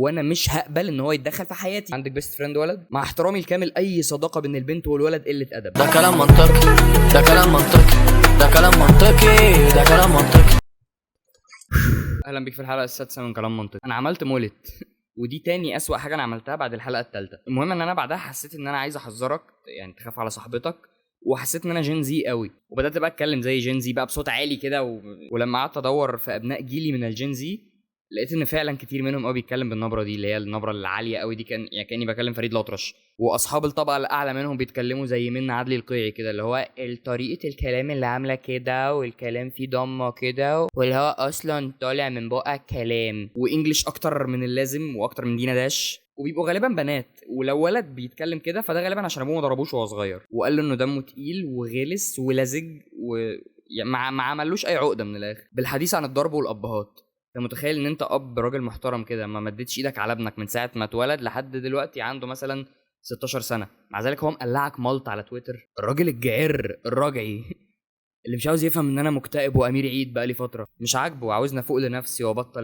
وانا مش هقبل ان هو يتدخل في حياتي. عندك بيست فريند ولد؟ مع احترامي الكامل اي صداقه بين البنت والولد قله ادب. ده كلام منطقي، ده كلام منطقي، ده كلام منطقي، ده كلام منطقي. اهلا بيك في الحلقه السادسه من كلام منطقي. انا عملت مولد ودي تاني اسوأ حاجه انا عملتها بعد الحلقه الثالثه. المهم ان انا بعدها حسيت ان انا عايز احذرك، يعني تخاف على صاحبتك، وحسيت ان انا جين زي قوي وبدات بقى اتكلم زي جين زي بقى بصوت عالي كده ولما قعدت ادور في ابناء جيلي من الجين زي لقيت ان فعلا كتير منهم قوي بيتكلم بالنبره دي اللي هي النبره العاليه قوي دي، كان يعني كاني بكلم فريد الأطرش. واصحاب الطبقه الاعلى منهم بيتكلموا زي منى عدلي القيعي كده، اللي هو طريقه الكلام اللي عامله كده والكلام فيه ضمه كده واللي هو اصلا طالع من بقى كلام وانجليش اكتر من اللازم واكتر من دينا داش. وبيبقوا غالبا بنات، ولو ولد بيتكلم كده فده غالبا عشان ابوه ما ضربوش وهو صغير وقال له انه دمه تقيل وغلس ولزج يعني ما عملوش اي عقده من الاخر. بالحديث عن الضرب والابهات، انت متخيل ان انت اب راجل محترم كده ما مدتش ايدك على ابنك من ساعه ما اتولد لحد دلوقتي عنده مثلا 16 سنه، مع ذلك هو مقلعك ملط على تويتر؟ الراجل الجعر الراجعي اللي مش عاوز يفهم ان انا مكتئب وامير عيد بقالي فتره، مش عاجبه وعاوزني افوق لنفسي وابطل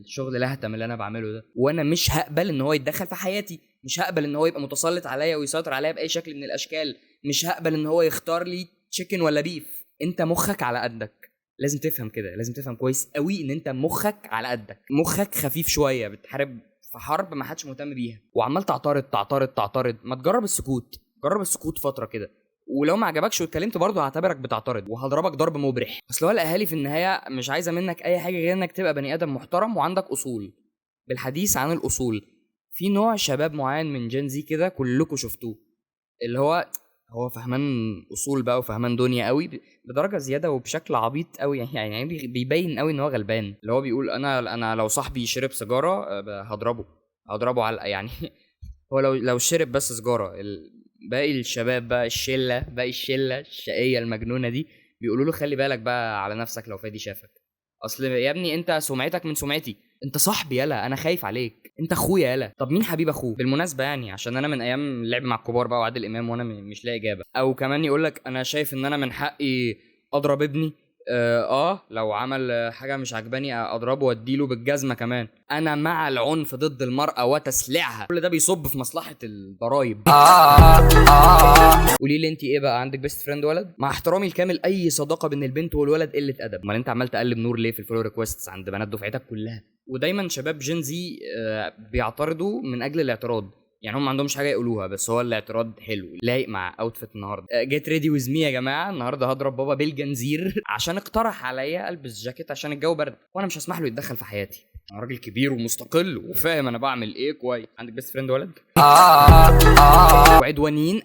الشغل الهتم اللي انا بعمله ده. وانا مش هقبل ان هو يتدخل في حياتي، مش هقبل ان هو يبقى متسلط عليا ويسيطر عليا باي شكل من الاشكال، مش هقبل ان هو يختار لي تشيكن ولا بيف. انت مخك على قدك، لازم تفهم كده، لازم تفهم كويس قوي ان انت مخك على قدك، مخك خفيف شويه، بتحارب في حرب ما حدش مهتم بيها وعمال تعترض. ما تجرب السكوت، جرب السكوت فتره كده، ولو ما عجبكش واتكلمت برضه هعتبرك بتعترض وهضربك ضرب مبرح. اصل هو الاهالي في النهايه مش عايزه منك اي حاجه غير انك تبقى بني ادم محترم وعندك اصول. بالحديث عن الاصول، في نوع شباب معين من جين زي كده كلكم شفتوه، اللي هو فهمان اصول بقى وفهمان دنيا قوي بدرجه زياده وبشكل عبيط قوي، يعني بيبين قوي ان هو غلبان، اللي هو بيقول انا لو صاحبي شرب سيجاره هضربه على يعني هو لو شرب بس سيجاره باقي الشباب بقى باقي الشله الشقيه المجنونه دي بيقولوا له خلي بالك بقى على نفسك لو فادي شافك، اصل يا ابني انت سمعتك من سمعتي، انت صاحبي يلا، انا خايف عليك، انت اخويا يلا. طب مين حبيب اخوه بالمناسبه؟ يعني عشان انا من ايام اللعب مع الكبار بقى وعادل امام وانا مش لاقي اجابه. او كمان يقول لك انا شايف ان انا من حقي اضرب ابني، لو عمل حاجه مش عجباني اضربه واديله بالجزمه كمان. انا مع العنف ضد المراه وتسليعها، كل ده بيصب في مصلحه الضرايب. قولي لي انت ايه بقى؟ عندك بيست فريند ولد؟ مع احترامي الكامل اي صداقه بين البنت والولد قله ادب. امال انت عمال تقلب نور ليه في الفولو ريكويستس عند بنات دفعتك كلها؟ ودايما شباب جين زي بيعترضوا من اجل الاعتراض، يعني هم ما عندهمش حاجه يقولوها بس هو الاعتراض حلو لايق مع اوتفيت النهارده. جيت ريدي ويز مي يا جماعه، النهارده هضرب بابا بالجنزير عشان اقترح عليا البس جاكيت عشان الجو برد وانا مش هسمح له يتدخل في حياتي. انا راجل كبير ومستقل وفاهم انا بعمل ايه كويس. عندك بيست فريند ولد؟ وعدوانيين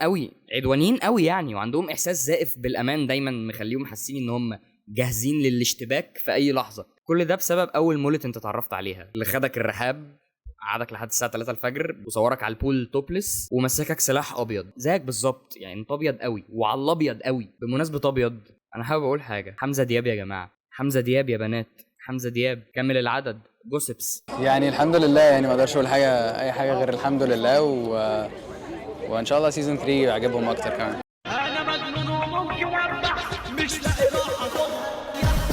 قوي يعني، وعندهم احساس زائف بالامان دايما مخليهم حاسين ان هم جاهزين للاشتباك في اي لحظه. كل ده بسبب اول مولت انت اتعرفت عليها، اللي خدك الرحاب قعدك لحد الساعه 3 الفجر وصورك على البول توبلس ومسكك سلاح ابيض زيك بالظبط، يعني انت ابيض قوي وعلى الابيض قوي. بمناسبه ابيض، انا حابب اقول حاجه. حمزه دياب يا جماعه، حمزه دياب يا بنات، حمزه دياب كمل العدد جوسبس. يعني الحمد لله، يعني ما اقدرش اقول اي حاجه غير الحمد لله وان شاء الله سيزون 3 يعجبهم اكتر كمان. انا مجنون وممكن واربح مش لاقي راحه،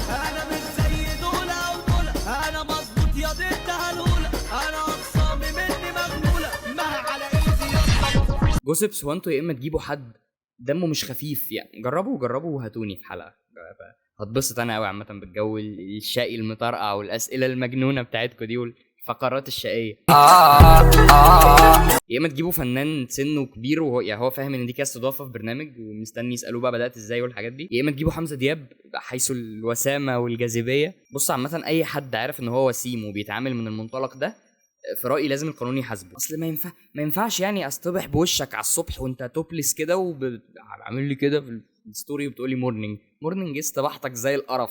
انا مش زي دول او دول، انا مظبوط يا ضد هلوله، انا اقسامي مني مغلوله ما على ايدي يا جوسبس. هو انتوا يا اما تجيبوا حد دمه مش خفيف، يعني جربوا وهاتوني في حلقه، هتبسط انا قوي عامه بالجو الشقي المطرقع والاسئله المجنونه بتاعتكم دي والفقرات الشقيه. يا اما تجيبوا فنان سنه كبير وهو يعني هو فاهم ان دي كاس استضافه في برنامج ومستني يسالوه بقى بدات ازاي والحاجات دي، يا اما تجيبوا حمزه دياب حيث الوسامه والجاذبيه. بص عامه اي حد عارف ان هو وسيم وبيتعامل من المنطلق ده في رايي لازم القانون يحاسبه. اصل ما ينفعش يعني اصطبح بوشك على الصبح وانت توبلس كده وعامل لي كده في الستوري وبتقول لي مورنينج استباحتك زي القرف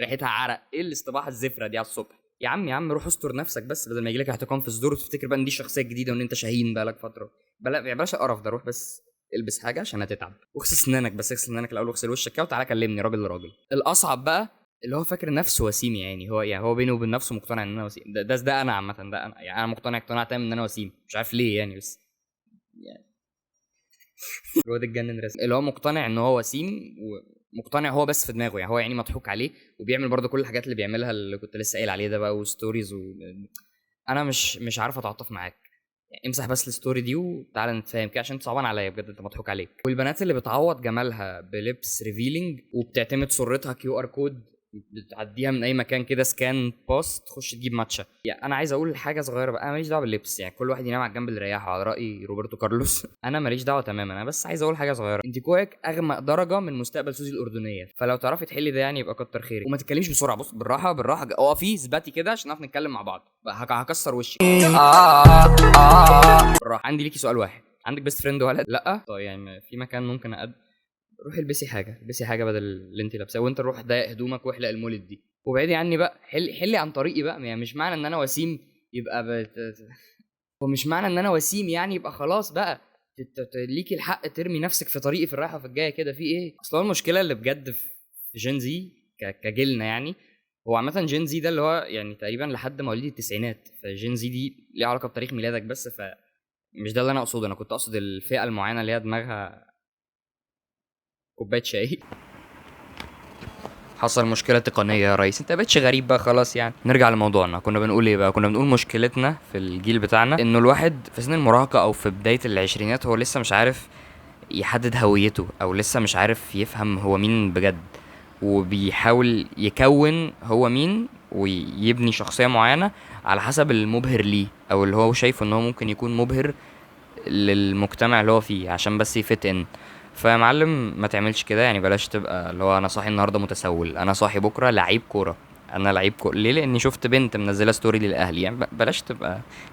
ريحتها عرق، ايه الاستباحه الزفره دي على الصبح؟ يا عم روح استر نفسك بس بدل ما يجيلك احتقان في الصدور وتفتكر بقى ان دي شخصيه جديده وان انت شاهين بقالك فتره. بلاش القرف ده، روح بس البس حاجه عشان هتتعب واغسل اسنانك، بس اغسل اسنانك الاول واغسل وشك كده وتعالى كلمني راجل لراجل. الاصعب بقى اللي هو فاكر نفسه وسيم، يعني هو بينه وبين نفسه مقتنع ان انا وسيم. ده انا عامه، ده انا يعني انا مقتنع اقتناع تام ان انا وسيم، مش عارف ليه يعني، بس يعني الواد اتجنن رسمي اللي هو مقتنع ان هو وسيم ومقتنع هو بس في دماغه، يعني هو يعني مضحوك عليه وبيعمل برضه كل الحاجات اللي بيعملها اللي كنت لسه قايل عليه ده بقى وستوريز انا مش عارف اتعاطف معاك، يعني امسح بس الستوري دي وتعالى نتفاهم كده، عشان انت صعبان عليا بجد، انت مضحوك عليك. والبنات اللي بتعوض جمالها بلبس ريفيلينج وبتعتمد صورتها QR كود بتعديها من اي مكان كده، سكان باست تخش تجيب ماتشا. يعني انا عايز اقول حاجه صغيره بقى، انا ماليش دعوه باللبس، يعني كل واحد ينام على الجنب اللي يريحه على راي روبرتو كارلوس. انا ماليش دعوه تماما، انا بس عايز اقول حاجه صغيره، انت كوعك اغمق درجه من مستقبل سوزي الاردنيه، فلو تعرفي تحلي ده يعني يبقى كتر خيرك. وما تتكلميش بسرعه، بص بالراحه بالراحه، اقفي اثبتي كده عشان نعرف نتكلم مع بعض. هكسر وشك. بالراحه. عندي ليكي سؤال واحد، عندك بيست فريند ولد؟ لا. طيب يعني في مكان ممكن روحي البسي حاجه بدل اللي انت لابساه، وانت روح ضايق هدومك واحلق المولد دي وبعدي عني بقى. حلي عن طريقي بقى، يعني مش معنى ان انا وسيم يبقى ومش معنى ان انا وسيم يعني يبقى خلاص بقى ليكي الحق ترمي نفسك في طريقي في الرايحه وفي الجايه كده. في ايه اصلا؟ المشكله اللي بجد في جين زي كجيلنا يعني، هو عامه جين زي ده اللي هو يعني تقريبا لحد مواليد التسعينات، فجين زي دي ليها علاقه بتاريخ ميلادك بس، فمش ده اللي انا اقصده. انا كنت اقصد الفئه المعينه اللي هي دماغها كوبايه شاي. حصل مشكله تقنيه يا ريس، انت بقتش غريب بقى خلاص. يعني نرجع لموضوعنا، كنا بنقول ايه بقى؟ كنا بنقول مشكلتنا في الجيل بتاعنا انه الواحد في سن المراهقه او في بدايه العشرينات هو لسه مش عارف يحدد هويته، او لسه مش عارف يفهم هو مين بجد، وبيحاول يكون هو مين ويبني شخصيه معينه على حسب المبهر ليه، او اللي هو شايفه ان هو ممكن يكون مبهر للمجتمع اللي هو فيه عشان بس يفت ان. فيا معلم ما تعملش كده، يعني بلاش تبقى اللي هو انا صاحي النهارده متسول، انا صاحي بكره لعيب كوره، انا لعيب كوره ليه؟ لاني شفت بنت منزله ستوري للاهلي. يعني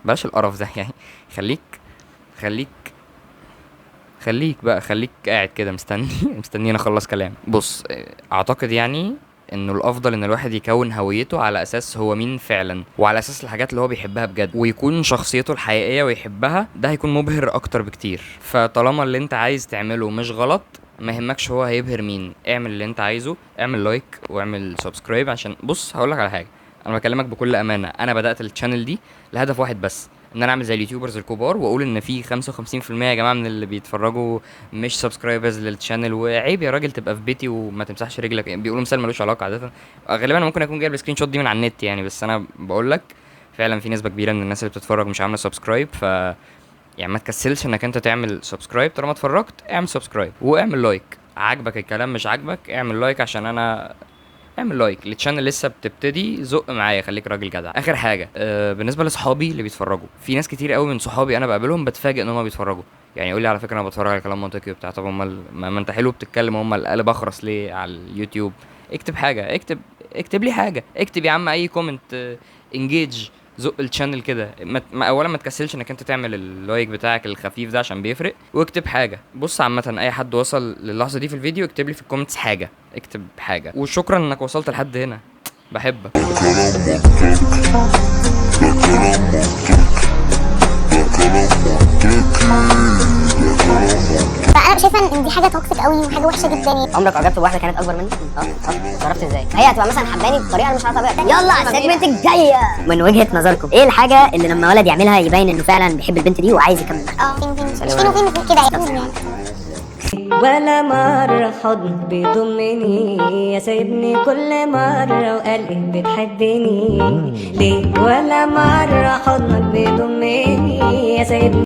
بلاش القرف ده يعني. خليك خليك قاعد كده مستنيين اخلص كلام. بص، اعتقد يعني انه الافضل ان الواحد يكون هويته على اساس هو مين فعلا، وعلى اساس الحاجات اللي هو بيحبها بجد، ويكون شخصيته الحقيقيه ويحبها، ده هيكون مبهر اكتر بكتير. فطالما اللي انت عايز تعمله مش غلط، ما يهمكش هو هيبهر مين، اعمل اللي انت عايزه، اعمل لايك واعمل سبسكرايب. عشان بص هقولك على حاجه، انا بكلمك بكل امانه، انا بدات الشانل دي لهدف واحد بس، ان انا اعمل زي اليوتيوبرز الكبار واقول ان في 55% يا جماعه من اللي بيتفرجوا مش سبسكرايبرز للشانل. وعيب يا راجل تبقى في بيتي وما تمسحش رجلك، بيقولوا مثال ملوش علاقه عاده. غالبا ممكن اكون جايب السكرين شوت دي من على النت يعني، بس انا بقول لك فعلا في نسبه كبيره من الناس اللي بتتفرج مش عامله سبسكرايب. ف يعني ما تكسلش انك انت تعمل سبسكرايب، طالما اتفرجت اعمل سبسكرايب واعمل لايك. عاجبك الكلام مش عاجبك اعمل لايك، عشان انا اعمل لايك للشانل لسه بتبتدي، زق معايا، خليك راجل جدع. اخر حاجه بالنسبه لاصحابي اللي بيتفرجوا، في ناس كتير قوي من صحابي انا بقابلهم بتفاجئ ان هم بيتفرجوا، يعني يقول لي على فكره انا بتفرج على كلام منطقي وبتاع. طب ما انت حلو بتتكلم، هم القلب اخرس ليه على اليوتيوب؟ اكتب حاجه، اكتب لي حاجه، اكتب يا عم اي كومنت، انجيج، زق الشانل كده. اولا ما تكسلش انك انت تعمل اللايك بتاعك الخفيف ده عشان بيفرق، واكتب حاجه. بص عامه اي حد وصل للحظه دي في الفيديو اكتب لي في الكومنتس حاجه، اكتب حاجه. وشكرا انك وصلت لحد هنا، بحبك. فانا شايفه ان دي حاجه توكسيك قوي وحاجه وحشه جدا. عمرك عجبت بواحده كانت اكبر منك؟ عرفت ازاي؟ هي هتبقى مثلا حباني بطريقه انا مش عارفه بقى. يلا على السيجمنت الجايه. من وجهه نظركم ايه الحاجه اللي لما ولد يعملها يبين انه فعلا بيحب البنت دي وعايز يكمل معاها؟ فين كده يعني. ولا مرة حضنك بيضمني، يا سايبني كل مرة وقال ايه بتحبني ليه؟ ولا مرة حضنك بيضمني، يا سايبني